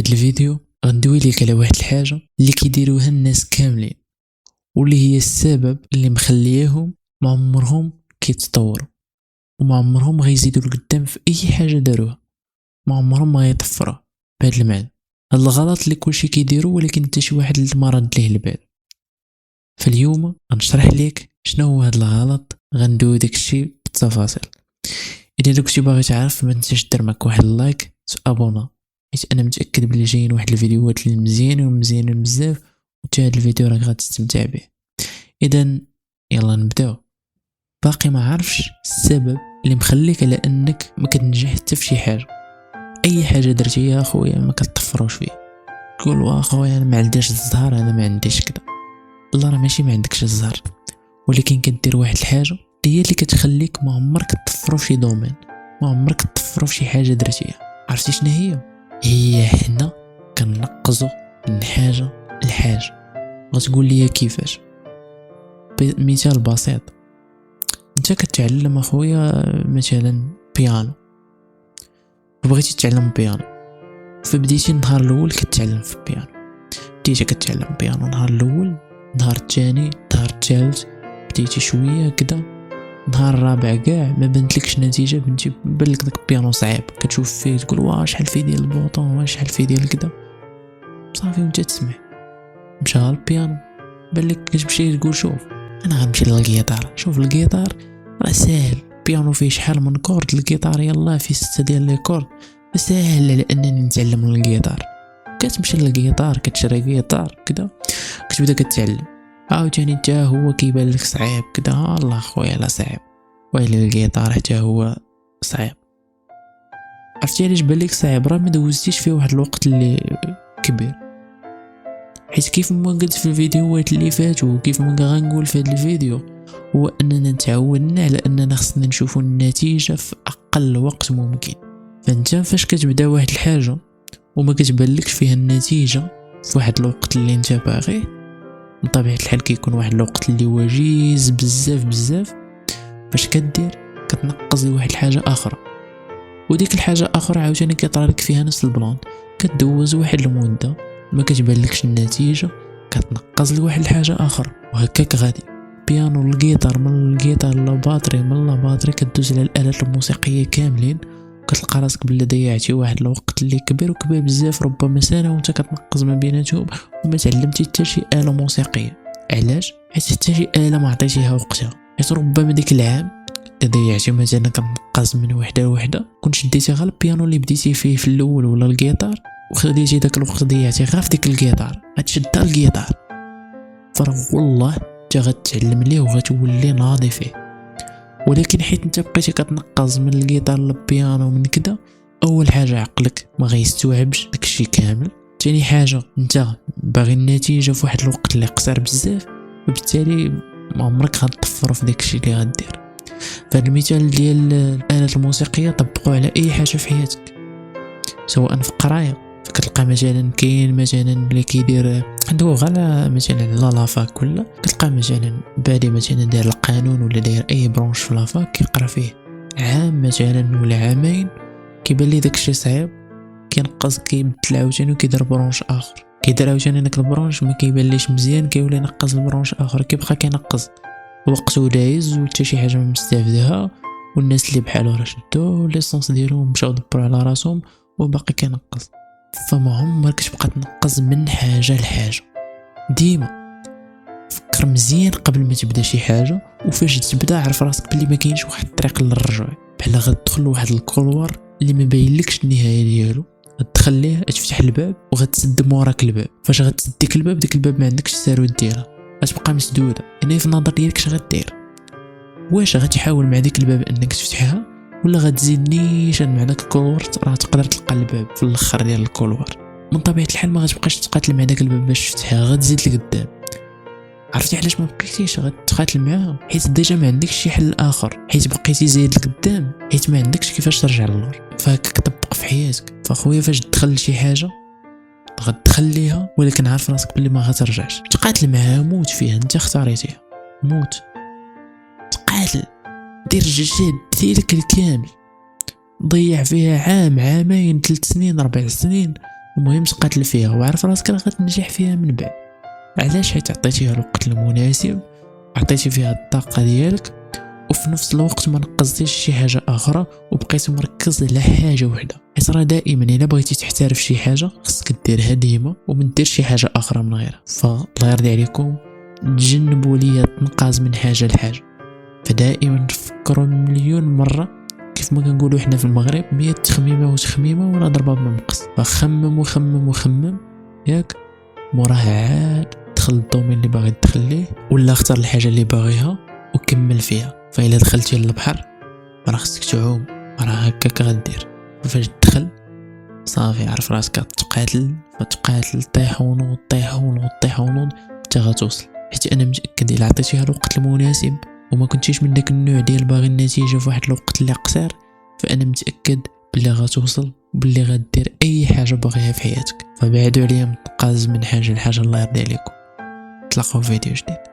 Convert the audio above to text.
في هذا الفيديو غندوي لك على واحد الحاجه اللي كيديروها الناس كاملين واللي هي السبب اللي مخليهم ما عمرهم كيتطوروا وما عمرهم غيزيدوا لقدام في اي حاجه داروها، ما عمرهم ما يطفروا بهذا المعنى. هذا الغلط اللي كلشي كيديروا ولكن حتى شي واحد ما رد ليه البال. فاليوم غنشرح لك شنو هو هذا الغلط، غندوي داكشي بالتفاصيل. اذا كنتي باغي تعرف ما تنساش دير معك واحد اللايك وابونا، حيت انا متاكد بلي جايين واحد الفيديوهات اللي مزيانين بزاف وتا هاد الفيديو راك غتستمتع به. اذا يلا نبداو. باقي ما عارفش السبب اللي مخليك على انك ما كتنجح حتى في شي حاجه؟ اي حاجه درتيها اخويا ما كتطفروش فيها، تقول واخويا انا ما عنديش الزهر، انا ما عنديش كذا. الله راه ماشي ما عندكش الزهر، ولكن كدير واحد الحاجه هي اللي كتخليك ما عمرك تطفرو في شي دومين، ما عمرك تطفرو في شي حاجه درتيها. عرفتي شنو هي حنا كنقزو من حاجه لحاجه. غتقول لي كيفاش؟ بمثال بسيط، انت كتعلم اخويا مثلا بيانو، بغيتي تتعلم بيانو، فبديتي النهار الاول كتعلم في البيانو، بديتي كتعلم بيانو النهار الاول، النهار الثاني، النهار الثالث، بديتي شويه كذا، النهار الرابع كاع ما بنتلكش نتيجه، بنتي بالك داك البيانو صعيب، كتشوف فيه تقول واه شحال فيه ديال البوطون، واه شحال فيه ديال كذا، صافي وانت تسمع مشى البيانو، بالك كتمشي تقول شوف انا غنمشي للجيتار، شوف الجيتار راه ساهل، البيانو فيه شحال من كورد، الجيتار يلاه فيه 6 ديال لي كورد، ساهل على انني نتعلم الجيتار. كتمشي للجيتار كتشري جيتار كذا، كتبدا كتعلم، عاوتاني حتى هو كيبان لك صعيب كذا، الله خويا لا صعيب، ويلي الجيتار حتى هو صعيب. عرفتي علاش بان لك صعيب؟ راه ما دوزتيش فيه واحد الوقت اللي كبير، حيت كيف ما قلت في الفيديوهات اللي فاتوا وكيف ما غنقول في هذا الفيديو، هو اننا تعودنا على اننا خصنا نشوفوا النتيجه في اقل وقت ممكن. فانت فاش كتبدا واحد الحاجه وما كتبانلكش فيها النتيجه في واحد الوقت اللي انت باغي، بطبيعه الحال كيكون واحد الوقت اللي وجيز بزاف، فاش كدير كتنقص لواحد الحاجه اخرى، وديك الحاجه اخرى عاوتاني كيطرالك فيها نفس البلان، كدوز واحد المده ما كتبانلكش النتيجه، كتنقص لواحد الحاجه اخرى، وهكاك غادي. بيانو الجيتار، من الجيتار للباتري، من الباتري كدوز على الالات الموسيقيه كاملين، كتلقى راسك بلا ضيعتي واحد الوقت اللي كبير وكبير بزاف، ربما سنه وانت كتنقز ما بيناتهم وما تعلمتي حتى شي آلة موسيقيه. علاش؟ حيت حتى شي آلة ما عطيتيها وقتها، حيت ربما ديك العام ضيعتي مثلا كنقز من وحده لوحده، كنت شديتي غير البيانو اللي بديتي فيه في الاول ولا الجيتار، وخديتي داك الوقت ضيعتي غير في ديك الجيتار، غتشدها الجيتار فراه والله انت غتعلم ليه وغتولي ناضي فيه. ولكن حيت انت بقيتي كتنقز من الجيتار للبيانو من كذا، اول حاجه عقلك ما غيستوعبش داكشي كامل، ثاني حاجه انت باغي النتيجه في واحد الوقت اللي قصير بزاف، وبالتالي ما عمرك غتطفر في داكشي اللي غدير. فهاد المثال ديال الآلات الموسيقيه طبقوه على اي حاجه في حياتك، سواء في قرايه، فكتلقى مثلا كاين مثلا اللي كيدير عنده غلا مثلا على لافاك، ولا كتلقى مثلا بادي مثلا داير القانون ولا داير اي برونش في لافاك، كيقرا فيه عام مثلا ولا عامين، كيبان ليه داكشي صعيب، كينقص كيبدل عاوتاني وكيدير برونش اخر، كيدير عاوتاني داك البرونش ما كيبان ليش مزيان، كيولي ينقص البرونش اخر، كيبقى كينقص، وقته دايز وحتى شي حاجه ما مستافدها، والناس اللي بحالو راه شدوا ليسونس ديالهم مشاو دبروا على راسهم وباقي كينقص. فما عمرك تبقى تنقز من حاجه لحاجه، ديما فكر مزيان قبل ما تبدا شي حاجه، وفاش تبدا عرف راسك بلي ما كاينش واحد الطريق للرجوع، بحال غتدخل لواحد الكولوار اللي ما باينلكش النهايه ديالو، غتدخل ليه تفتح الباب وغتسد موراك الباب، فاش غتسد ديك الباب، ديك الباب ما عندكش السارود ديالها، غتبقى مسدوده. يعني في النظر ديالك اش غدير؟ واش غتحاول مع ديك الباب انك تفتحها، ولا غتزيد نيشان مع داك الكولوار راه تقدر تلقى الباب في الاخر ديال الكولوار؟ من طبيعه الحال ما غتبقاش تقاتل مع داك الباب باش تفتحها، غتزيد لقدام. عرفتي علاش ما بقيتيش غتقاتل معاه؟ حيت ديجا ما عندكش شي حل اخر، حيت بقيتي زايد لقدام، حيت ما عندكش كيفاش ترجع للور. فهكاك طبق في حياتك. فاخويا فاش تدخل شي حاجه غتدخل ليها، ولكن عارف راسك بلي ما غترجعش، تقاتل معاها، موت فيها، انت اختاريتيها، موت تقاتل، دير الجهد ديالك الكامل، ضيع فيها عام، عامين، 3 سنين، 4 سنين، المهم تقاتل فيها وعرف راسك راه غتنجح فيها من بعد. علاش؟ حيت عطيتيها الوقت المناسب، عطيتي فيها الطاقه ديالك، وفي نفس الوقت ما نقصتيش شي حاجه اخرى وبقيت مركز على حاجه وحده. حيت راه دائما الا بغيتي تحترف شي حاجه خصك ديرها ديما وما ديرش شي حاجه اخرى من غيرها. فالله يرضي عليكم تجنبوا ليا التنقاز من حاجه لحاجه. فدائما نفكروا مليون مره، كيف ما كنقولوا حنا في المغرب 100 تخميمه وتخميمه ولا ضربه بمقص. فخمم وخمم وخمم ياك، موراه عاد دخل الدومين اللي باغي تدخل ليه ولا اختار الحاجه اللي باغيها وكمل فيها. فإلا دخلتي للبحر راه خصك تعوم، راه هكاك غدير. فاش تدخل صافي عرف راسك تقاتل، فتقاتل طيح ونوض طيح ونوض طيح ونوض حتى غتوصل. حيت انا متاكد الا عطيتيها الوقت المناسب وما كنتيش من داك النوع ديال باغي النتيجه في واحد الوقت اللي قصير، فانا متاكد بلي غتوصل وبلي غدير اي حاجه باغيها في حياتك. فبعدوا عليا متقاز من حاجه لحاجه. الله يرضي عليكم. تلاقاو في فيديو جديد.